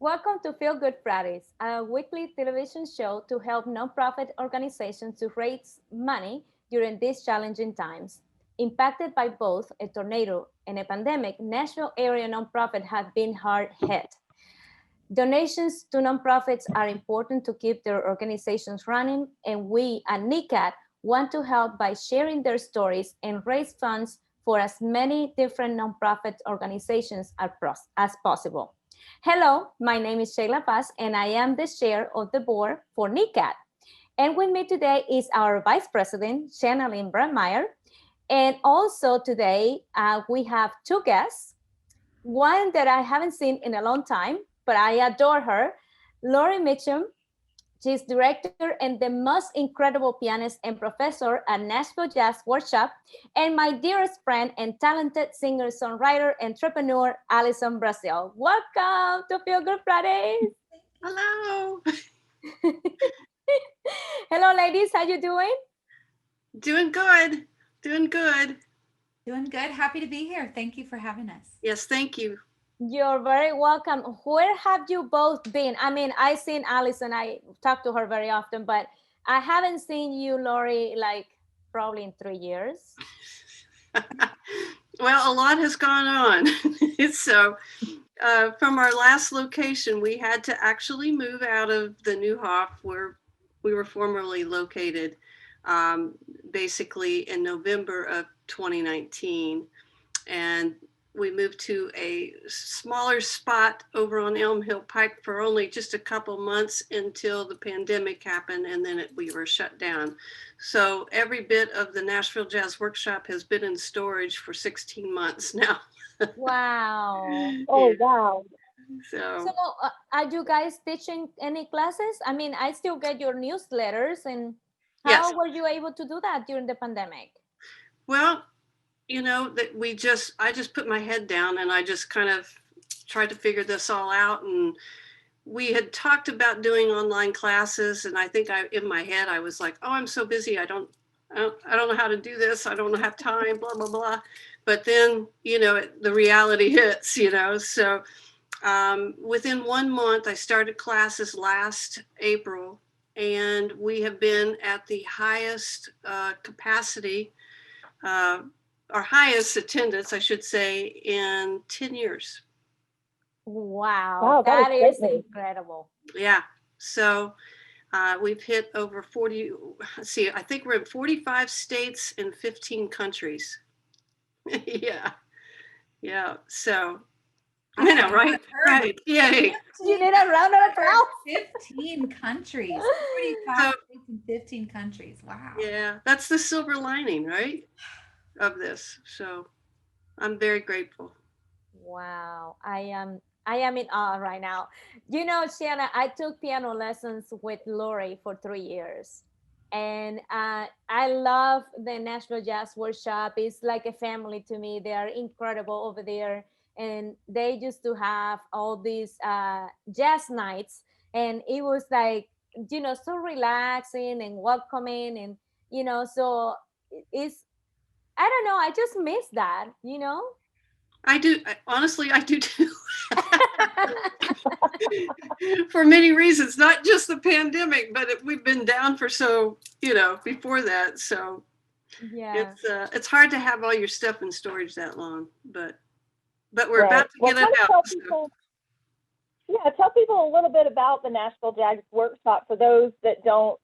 Welcome to Feel Good Fridays, a weekly television show to help nonprofit organizations to raise money during these challenging times. Impacted by both a tornado and a pandemic, Nashville area nonprofits have been hard hit. Donations to nonprofits are important to keep their organizations running, and we at NECAT want to help by sharing their stories and raise funds for as many different nonprofit organizations as possible. Hello, my name is Sheila Paz, and I am the chair of the board for NECAT. And with me today is our Vice President, Shannon Brandmeier. And also today, we have two guests, one that I haven't seen in a long time, but I adore her, Laurie Mitchum. She's director and the most incredible pianist and professor at Nashville Jazz Workshop, and my dearest friend and talented singer-songwriter entrepreneur, Alison Brazil. Welcome to Feel Good Fridays. Hello. Hello, ladies. How you doing? Doing good. Doing good. Doing good. Happy to be here. Thank you for having us. Yes, thank you. You're very welcome. Where have you both been? I mean, I've seen Alison. I talk to her very often, but I haven't seen you, Laurie, like probably in 3 years. Well, a lot has gone on. So from our last location, we had to actually move out of the New Hof where we were formerly located, basically in November of 2019. And we moved to a smaller spot over on Elm Hill Pike for only just a couple months until the pandemic happened, and then we were shut down. So every bit of the Nashville Jazz Workshop has been in storage for 16 months now. Wow. Oh, wow. So, are you guys teaching any classes? I mean, I still get your newsletters, and how Yes. were you able to do that during the pandemic? Well, that I just put my head down and I just kind of tried to figure this all out. And we had talked about doing online classes, and I think in my head I was like, oh, I'm so busy, I don't know how to do this, I don't have time, blah blah blah. But then the reality hits. So within 1 month I started classes last April, and we have been at the highest capacity, our highest attendance, I should say, in 10 years. Wow, that that is is great news. incredible. Yeah. So we've hit over 40, I think we're in 45 states and 15 countries. Yeah. Yeah. So, I know, right? Right. Yay. You need a round of applause. 15 countries. 45 states and 15 countries. Wow. Yeah. That's the silver lining, right? Of this. So I'm very grateful. Wow, I am in awe right now. You know, Shanna, I took piano lessons with Laurie for 3 years. And I love the Nashville Jazz Workshop. It's like a family to me. They are incredible over there. And they used to have all these jazz nights. And it was like, so relaxing and welcoming. And, so it's, I don't know, I just miss that. I do. Honestly, I do too. For many reasons, not just the pandemic, but we've been down for before that. So Yeah. it's hard to have all your stuff in storage that long, but we're about to get it out. Tell people a little bit about the Nashville Jazz Workshop for those that don't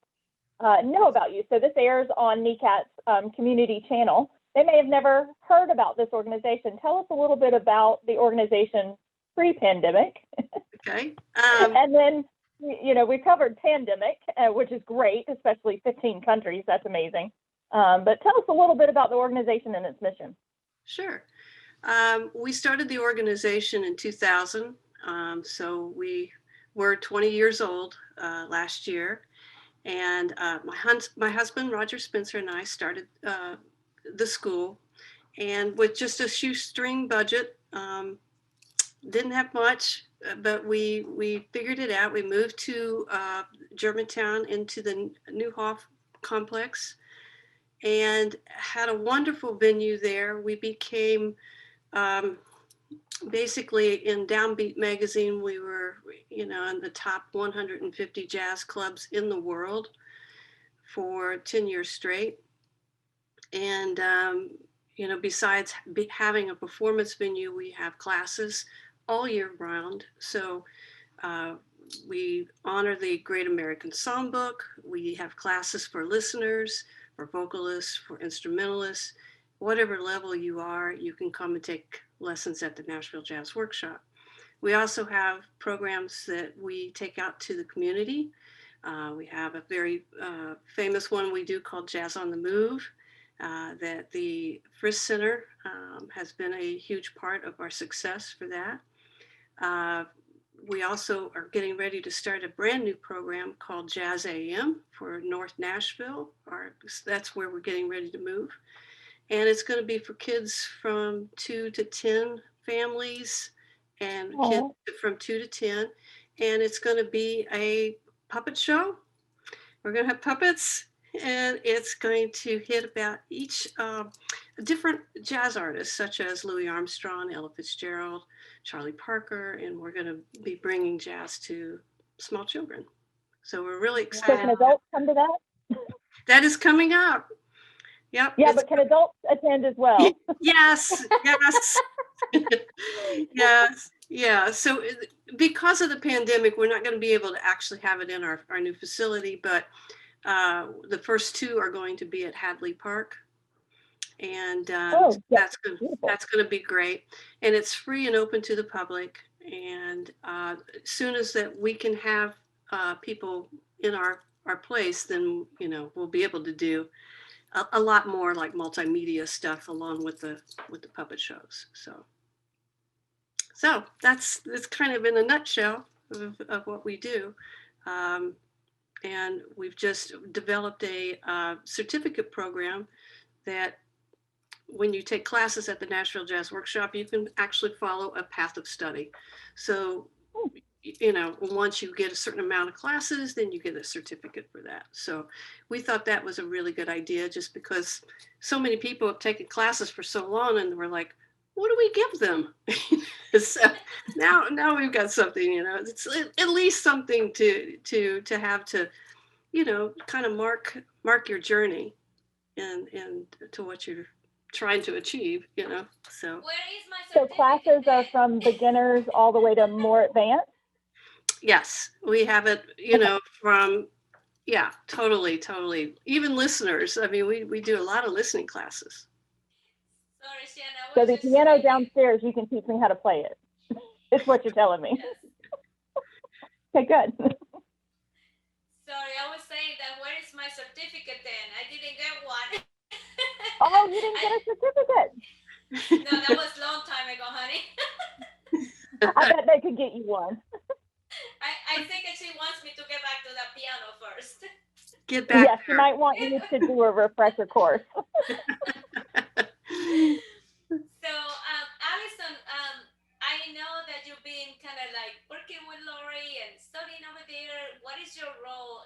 know about you. So this airs on NECAT's community channel. They may have never heard about this organization. Tell us a little bit about the organization pre-pandemic. Okay. And then, we covered pandemic, which is great, especially 15 countries. That's amazing. But tell us a little bit about the organization and its mission. Sure. We started the organization in 2000. So we were 20 years old last year. And my husband, Roger Spencer, and I started the school, and with just a shoestring budget, didn't have much, but we figured it out. We moved to Germantown into the New Hof complex and had a wonderful venue there. We became basically in Downbeat magazine, we were, in the top 150 jazz clubs in the world for 10 years straight. And, besides having a performance venue, we have classes all year round. So we honor the Great American Songbook. We have classes for listeners, for vocalists, for instrumentalists. Whatever level you are, you can come and take lessons at the Nashville Jazz Workshop. We also have programs that we take out to the community. We have a very famous one we do called Jazz on the Move, that the Frisk Center has been a huge part of our success for that. We also are getting ready to start a brand new program called Jazz AM for North Nashville. That's where we're getting ready to move. And it's going to be for kids from 2 to 10 families and kids from 2 to 10. And it's going to be a puppet show. We're going to have puppets, and it's going to hit about each different jazz artists, such as Louis Armstrong, Ella Fitzgerald, Charlie Parker, and we're going to be bringing jazz to small children. So we're really excited. So can adults come to that? That is coming up. Yep. Yeah, but can adults attend as well? Yes, yes. Yes, yeah. So because of the pandemic, we're not going to be able to actually have it in our new facility, but the first two are going to be at Hadley Park. And that's going to be great. And it's free and open to the public. And as soon as that we can have people in our place, then, we'll be able to do a lot more like multimedia stuff along with the puppet shows. So that's kind of in a nutshell of what we do. And we've just developed a certificate program that when you take classes at the Nashville Jazz Workshop, you can actually follow a path of study. So, once you get a certain amount of classes, then you get a certificate for that. So we thought that was a really good idea, just because so many people have taken classes for so long and we're like, what do we give them? So now we've got something, it's at least something to have to, kind of mark your journey and to what you're trying to achieve, so. So classes are from beginners all the way to more advanced? Yes, we have it, from, yeah, totally. Even listeners. I mean, we do a lot of listening classes. Sorry, Shanna. So the piano downstairs, you can teach me how to play it. It's what you're telling me. Yes. Okay, good. Sorry, I was saying that where is my certificate then? I didn't get one. Oh, you didn't get a certificate? No, that was a long time ago, honey. I bet they could get you one. I think she wants me to get back to the piano first. Get back. Yes, you might want you to do a refresher course. So, Allison, I know that you've been kind of like working with Laurie and studying over there. What is your role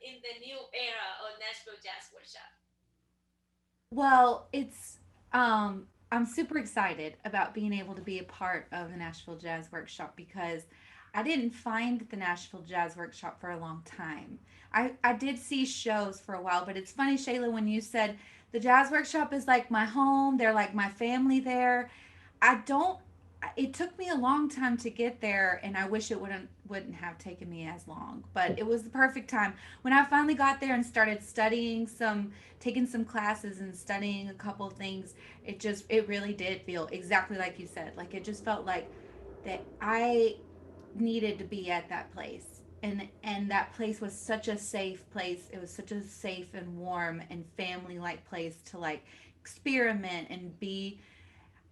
in the new era of Nashville Jazz Workshop? Well, I'm super excited about being able to be a part of the Nashville Jazz Workshop because I didn't find the Nashville Jazz Workshop for a long time. I did see shows for a while, but it's funny, Shayla, when you said the Jazz Workshop is like my home, they're like my family there. It took me a long time to get there, and I wish it wouldn't have taken me as long, but it was the perfect time. When I finally got there and started taking some classes and studying a couple of things, it really did feel exactly like you said. Like, it just felt like that I needed to be at that place. And that place was such a safe place. It was such a safe and warm and family-like place to like experiment and be.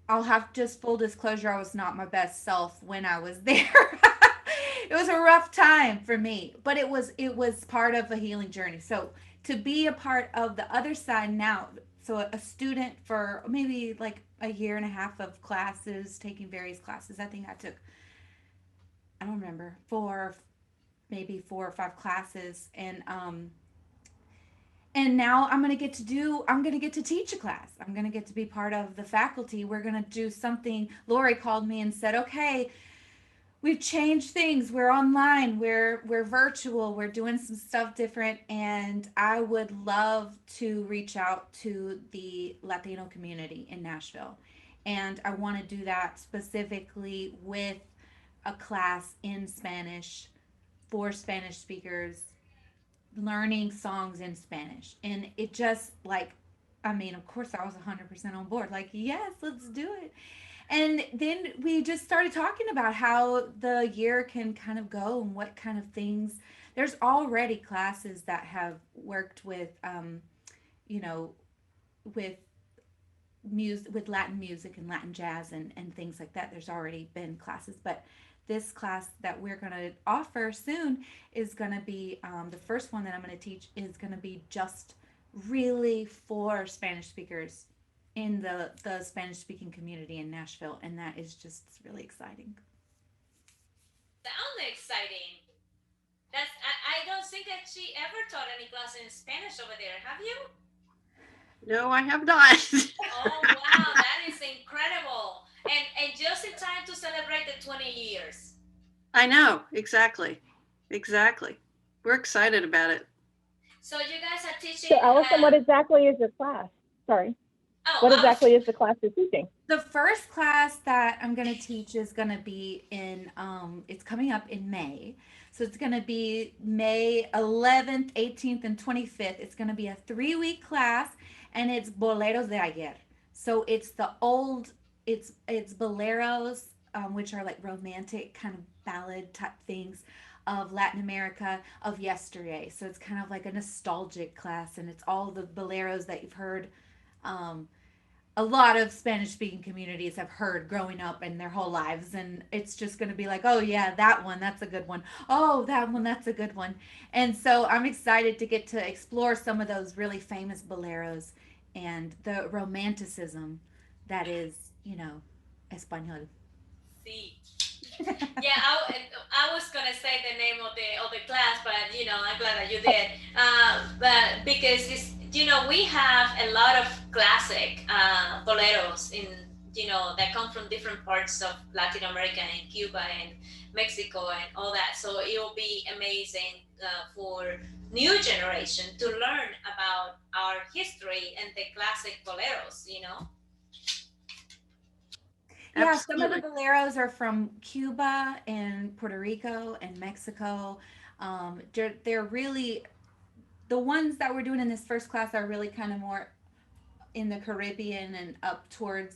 I'll have just full disclosure, I was not my best self when I was there. It was a rough time for me, but it was part of a healing journey. So to be a part of the other side now, so a student for maybe like a year and a half of classes, taking various classes. I think I took, I don't remember, maybe 4 or 5 classes, and And now I'm going to get to teach a class. I'm going to get to be part of the faculty. We're going to do something. Laurie called me and said, okay, we've changed things. We're online. We're virtual. We're doing some stuff different. And I would love to reach out to the Latino community in Nashville. And I want to do that specifically with a class in Spanish for Spanish speakers, learning songs in Spanish. And it just like, I mean, of course, I was 100% on board. Like, yes, let's do it. And then we just started talking about how the year can kind of go and what kind of things. There's already classes that have worked with, you know, with music, with Latin music and Latin jazz and things like that. There's already been classes, but this class that we're going to offer soon is going to be the first one that I'm going to teach is going to be just really for Spanish speakers in the Spanish speaking community in Nashville, and that is just really exciting. Sounds exciting. I don't think that she ever taught any class in Spanish over there. Have you? No, I have not. Oh wow, that is incredible. And just in time to celebrate the 20 years. I know, exactly. We're excited about it. So you guys are teaching. So Allison, what exactly is your class? Sorry. What exactly is the class you're teaching? The first class that I'm going to teach is going to be in, it's coming up in May. So it's going to be May 11th, 18th, and 25th. It's going to be a 3-week class, and it's Boleros de Ayer. So it's the old, it's boleros, which are like romantic kind of ballad type things of Latin America of yesterday. So it's kind of like a nostalgic class, and it's all the boleros that you've heard. A lot of Spanish speaking communities have heard growing up in their whole lives, and it's just going to be like, oh yeah, that one, that's a good one. Oh, that one, that's a good one. And so I'm excited to get to explore some of those really famous boleros and the romanticism that is, you know, Espanol. See. Yeah, I was gonna say the name of the class, but you know, I'm glad that you did. But because it's, you know, we have a lot of classic boleros in, you know, that come from different parts of Latin America and Cuba and Mexico and all that. So it will be amazing for new generation to learn about our history and the classic boleros, you know. Yeah, Absolutely. some of the boleros are from Cuba and Puerto Rico and Mexico. They're really, the ones that we're doing in this first class are really kind of more in the Caribbean and up towards,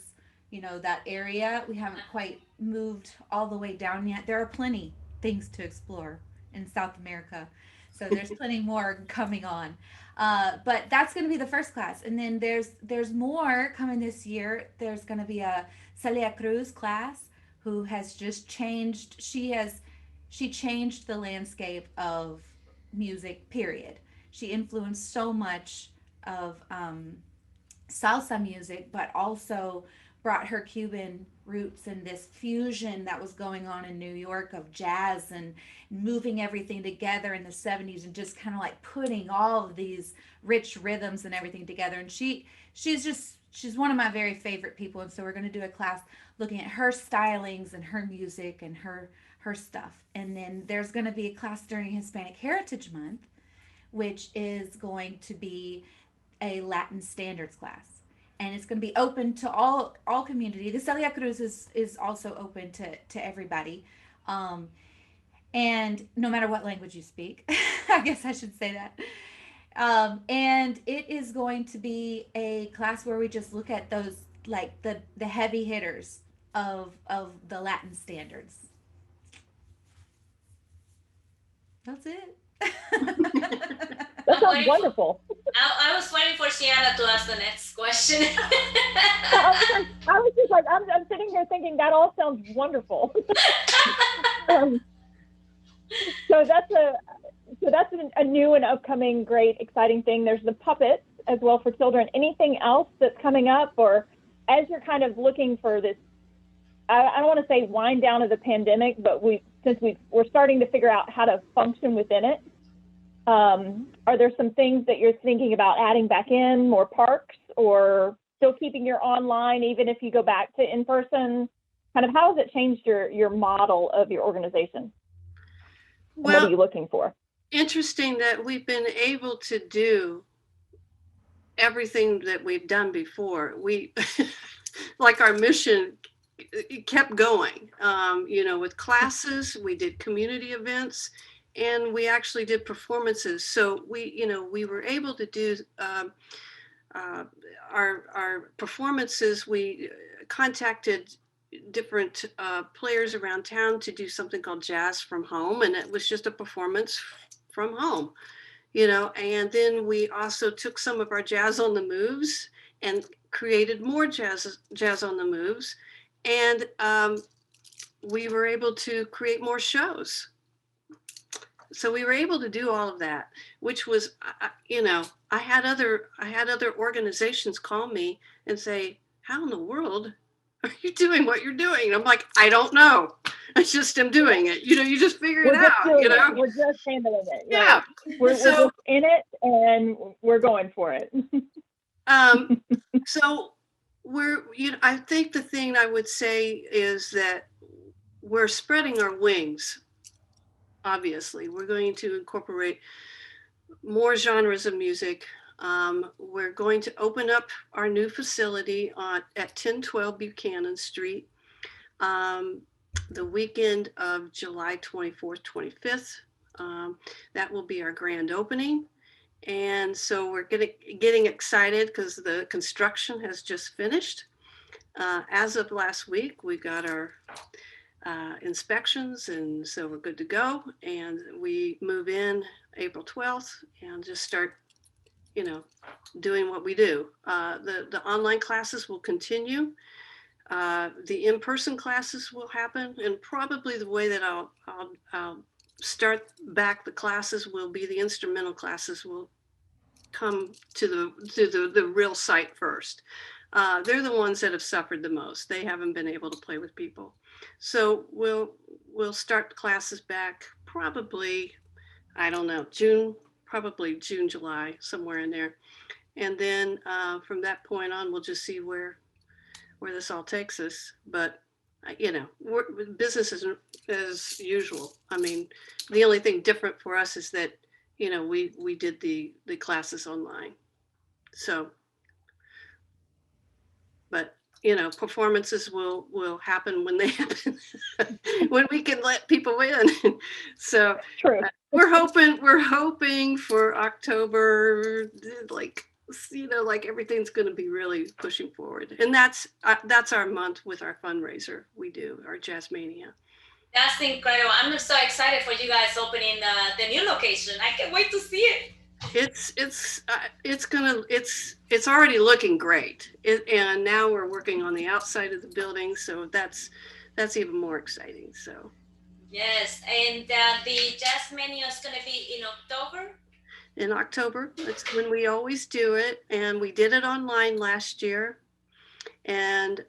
you know, that area. We haven't quite moved all the way down yet. There are plenty things to explore in South America. So there's plenty more coming on. But that's going to be the first class. And then there's more coming this year. There's going to be a Celia Cruz class who has just changed. She changed the landscape of music, period. She influenced so much of salsa music, but also brought her Cuban roots and this fusion that was going on in New York of jazz and moving everything together in the 70s and just kind of like putting all of these rich rhythms and everything together. And she's one of my very favorite people. And so we're going to do a class looking at her stylings and her music and her stuff. And then there's going to be a class during Hispanic Heritage Month, which is going to be a Latin standards class. And it's going to be open to all community. The Celia Cruz is also open to everybody. And no matter what language you speak, I guess I should say that. And it is going to be a class where we just look at those, like the heavy hitters of the Latin standards. That's it. That sounds wonderful. I was waiting for Shiana to ask the next question. I was just like, I'm sitting here thinking that all sounds wonderful. So that's a new and upcoming great exciting thing. There's the puppets as well for children. Anything else that's coming up, or as you're kind of looking for this, I don't want to say wind down of the pandemic, but we're starting to figure out how to function within it. Are there some things that you're thinking about adding back in, more parks, or still keeping your online even if you go back to in-person? Kind of how has it changed your model of your organization? And what are you looking for? Interesting that we've been able to do everything that we've done before. We, like our mission, it kept going. With classes, we did community events, and we actually did performances. So we were able to do our performances. We contacted different players around town to do something called Jazz from Home, and it was just a performance from home, and then we also took some of our Jazz on the Moves and created more jazz on the moves, and we were able to create more shows. So we were able to do all of that, which was, I had other organizations call me and say, how in the world are you doing what you're doing? And I'm like, I don't know. I just am doing it. You just figure it out. We're just handling it. Yeah. We're just in it and we're going for it. So I think the thing I would say is that we're spreading our wings. Obviously, we're going to incorporate more genres of music. We're going to open up our new facility at 1012 Buchanan Street the weekend of July 24th, 25th. That will be our grand opening. And so we're getting excited because the construction has just finished. As of last week, we got our inspections, and so we're good to go. And we move in April 12th and just start, doing what we do. The online classes will continue. The in-person classes will happen, and probably the way that I'll start back the classes will be the instrumental classes will come to the real site first. They're the ones that have suffered the most. They haven't been able to play with people. So we'll start classes back probably, I don't know, probably June, July, somewhere in there. And then from that point on, we'll just see where this all takes us. But business is as usual. I mean, the only thing different for us is that we did the classes online. So, but performances will happen when they happen, when we can let people in. So True. We're hoping for October, like everything's going to be really pushing forward. And that's our month with our fundraiser. We do our Jazz Mania. That's incredible. I'm so excited for you guys opening the new location. I can't wait to see it. It's already looking great. And now we're working on the outside of the building. So that's even more exciting. So. Yes. And the Jazz Mania is going to be in October? In October. That's when we always do it. And we did it online last year. And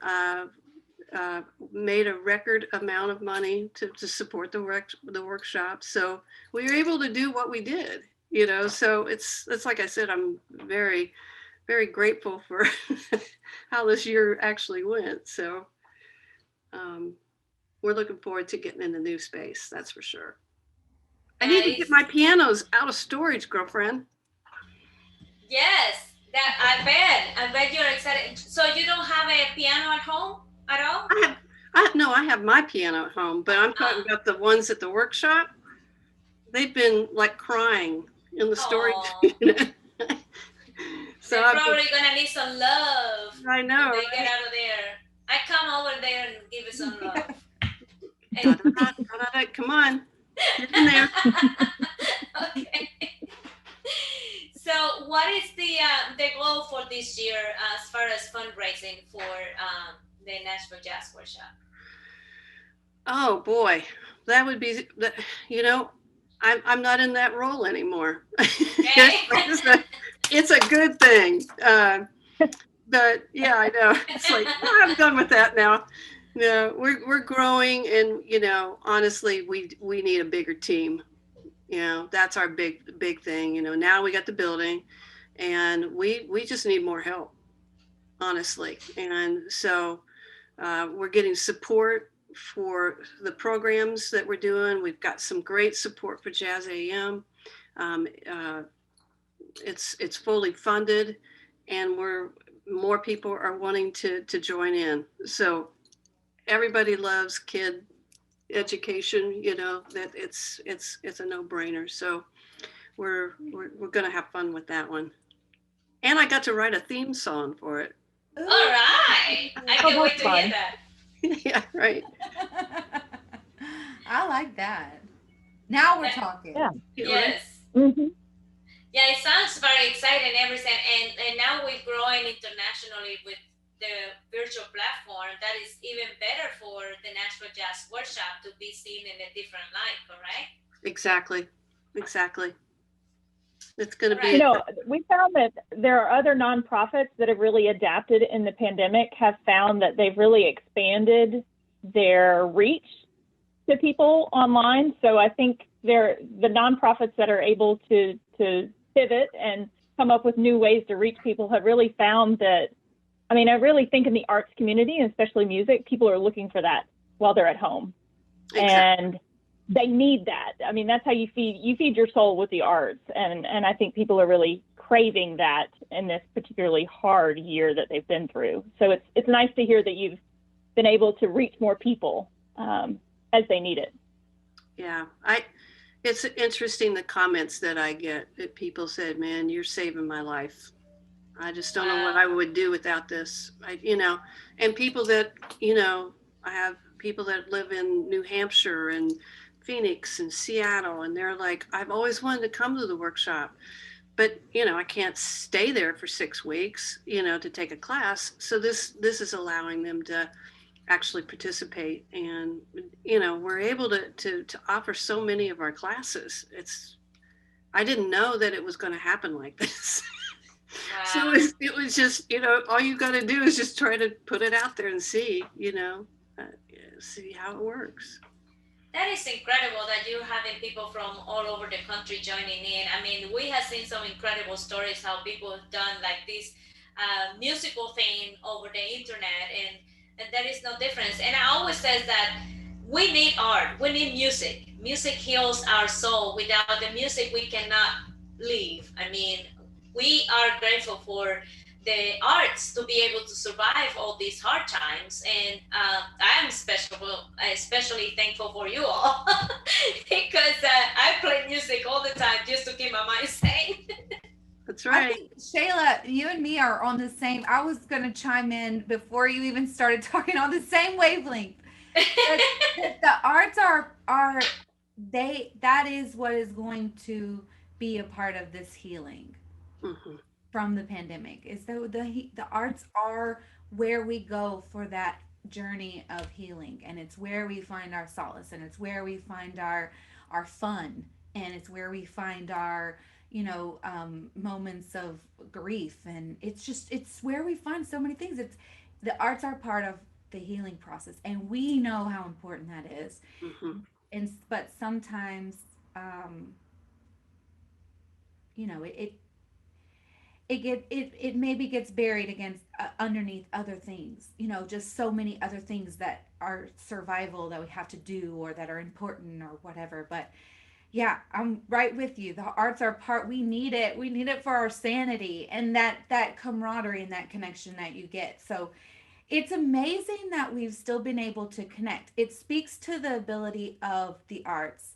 made a record amount of money to support the workshop. So we were able to do what we did, so it's like I said, I'm very, very grateful for how this year actually went. So we're looking forward to getting in the new space. That's for sure. I need to get my pianos out of storage, girlfriend. Yes, I bet you're excited. So you don't have a piano at home at all? I have my piano at home, but I'm talking about the ones at the workshop. They've been like crying in the storage unit. So they're probably gonna need some love. I know. When they get out of there. I come over there and give it some love. Come on, get in there. Okay. So, what is the goal for this year as far as fundraising for the Nashville Jazz Workshop? Oh boy, that would be I'm not in that role anymore. Okay. It's a good thing. But yeah, I know. It's like, I'm done with that now. No, we're growing, and honestly, we need a bigger team. You know, that's our big thing. You know, now we got the building, and we just need more help, honestly. And so we're getting support for the programs that we're doing. We've got some great support for Jazz AM. Um, uh, it's fully funded, and more people are wanting to join in. So everybody loves kid education. You know, that it's a no-brainer. So we're going to have fun with that one. And I got to write a theme song for it. Ooh. All right. I can't wait to hear that. Yeah, right. I like that. Now we're talking. Yeah. Yes. Mm-hmm. Yeah, it sounds very exciting, everything. And now we're growing internationally with the virtual platform. That is even better for the Nashville Jazz Workshop to be seen in a different light, correct? Exactly. It's going to Right. be. You know, we found that there are other nonprofits that have really adapted in the pandemic, have found that they've really expanded their reach to people online. So I think the nonprofits that are able to pivot and come up with new ways to reach people have really found that, I mean, I really think in the arts community, and especially music, people are looking for that while they're at home. Exactly. And they need that. I mean, that's how you feed your soul with the arts. And I think people are really craving that in this particularly hard year that they've been through. So it's nice to hear that you've been able to reach more people as they need it. Yeah, it's interesting the comments that I get that people said, "Man, you're saving my life. I just don't know what I would do without this." And people that, I have people that live in New Hampshire and Phoenix and Seattle, and they're like, "I've always wanted to come to the workshop, but I can't stay there for 6 weeks, to take a class." So this is allowing them to actually participate, and we're able to offer so many of our classes. I didn't know that it was going to happen like this. Wow. So it was just, all you got to do is just try to put it out there and see see how it works. That is incredible that you're having people from all over the country joining in. I mean, we have seen some incredible stories how people have done like this musical thing over the internet, and there is no difference. And I always say that we need art, we need music. Music heals our soul. Without the music, we cannot live. I mean, we are grateful for the arts to be able to survive all these hard times, and I am especially thankful for you all because I play music all the time just to keep my mind sane. That's right. I think, Shayla, you and me are on the same. I was going to chime in before you even started talking, on the same wavelength. The arts that is what is going to be a part of this healing. Mm-hmm. From the pandemic, is the arts are where we go for that journey of healing, and it's where we find our solace, and it's where we find our fun, and it's where we find our moments of grief, and it's where we find so many things. The arts are part of the healing process, and we know how important that is. Mm-hmm. But sometimes it maybe gets buried against underneath other things, just so many other things that are survival that we have to do or that are important or whatever. But yeah, I'm right with you. The arts are we need it for our sanity and that camaraderie and that connection that you get. So it's amazing that we've still been able to connect. It speaks to the ability of the arts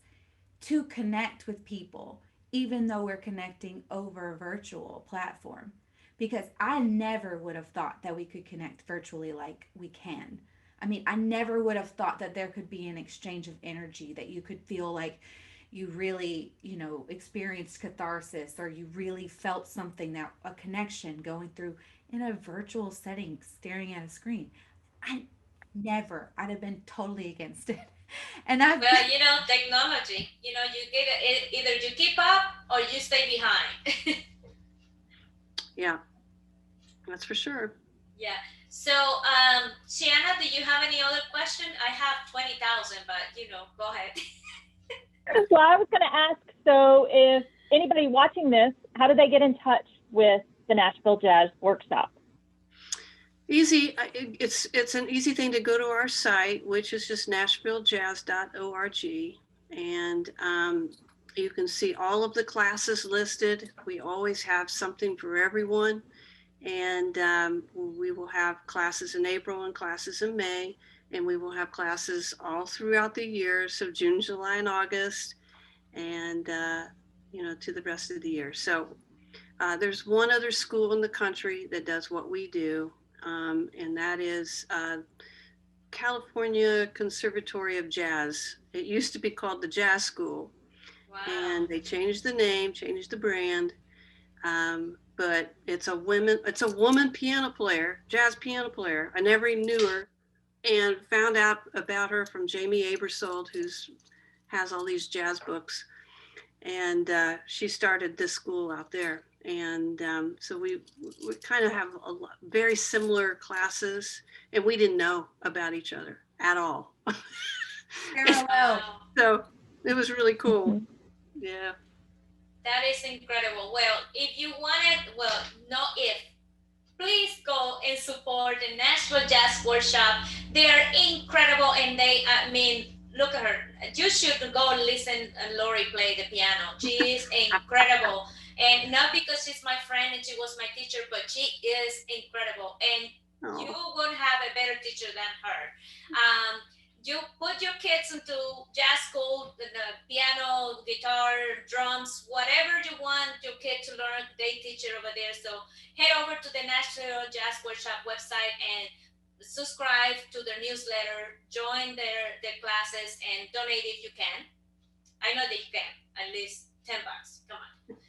to connect with people, even though we're connecting over a virtual platform, because I never would have thought that we could connect virtually like we can. I mean, I never would have thought that there could be an exchange of energy, that you could feel like you really, experienced catharsis, or you really felt something, that a connection going through in a virtual setting, staring at a screen. I'd have been totally against it. And Technology, you get it, either you keep up or you stay behind. Yeah, that's for sure. Yeah. So, Shiana, do you have any other question? I have 20,000, but go ahead. Well, I was going to ask So if anybody watching this, how do they get in touch with the Nashville Jazz Workshop? Easy. It's an easy thing to go to our site, which is just nashvilljazz.org, and you can see all of the classes listed. We always have something for everyone, and we will have classes in April and classes in May, and we will have classes all throughout the year, so June, July, and August, and to the rest of the year. So there's one other school in the country that does what we do, and that is California Conservatory of Jazz. It used to be called the Jazz School, Wow. and they changed the name, changed the brand. But it's a woman piano player, jazz piano player. I never even knew her, and found out about her from Jamie Abersold, who's has all these jazz books, and she started this school out there. And so we kind of have very similar classes, and we didn't know about each other at all. Parallel. Wow. So it was really cool. Yeah. That is incredible. Well, if you wanted, well, no if, please go and support the Nashville Jazz Workshop. They are incredible, and look at her. You should go listen to Laurie play the piano. She is incredible. And not because she's my friend and she was my teacher, but she is incredible. And you won't have a better teacher than her. You put your kids into jazz school, the piano, guitar, drums, whatever you want your kid to learn, they teach it over there. So head over to the Nashville Jazz Workshop website and subscribe to their newsletter, join their classes, and donate if you can. I know that you can, at least $10. Come on,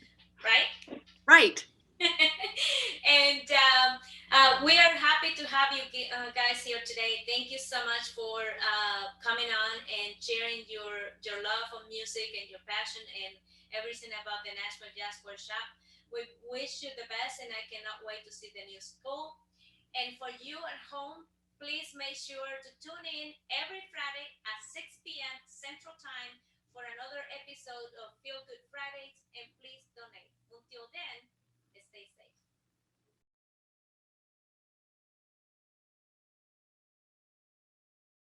right? Right. And we are happy to have you guys here today. Thank you so much for coming on and sharing your love of music and your passion and everything about the Nashville Jazz Workshop. We wish you the best, and I cannot wait to see the new school. And for you at home, please make sure to tune in every Friday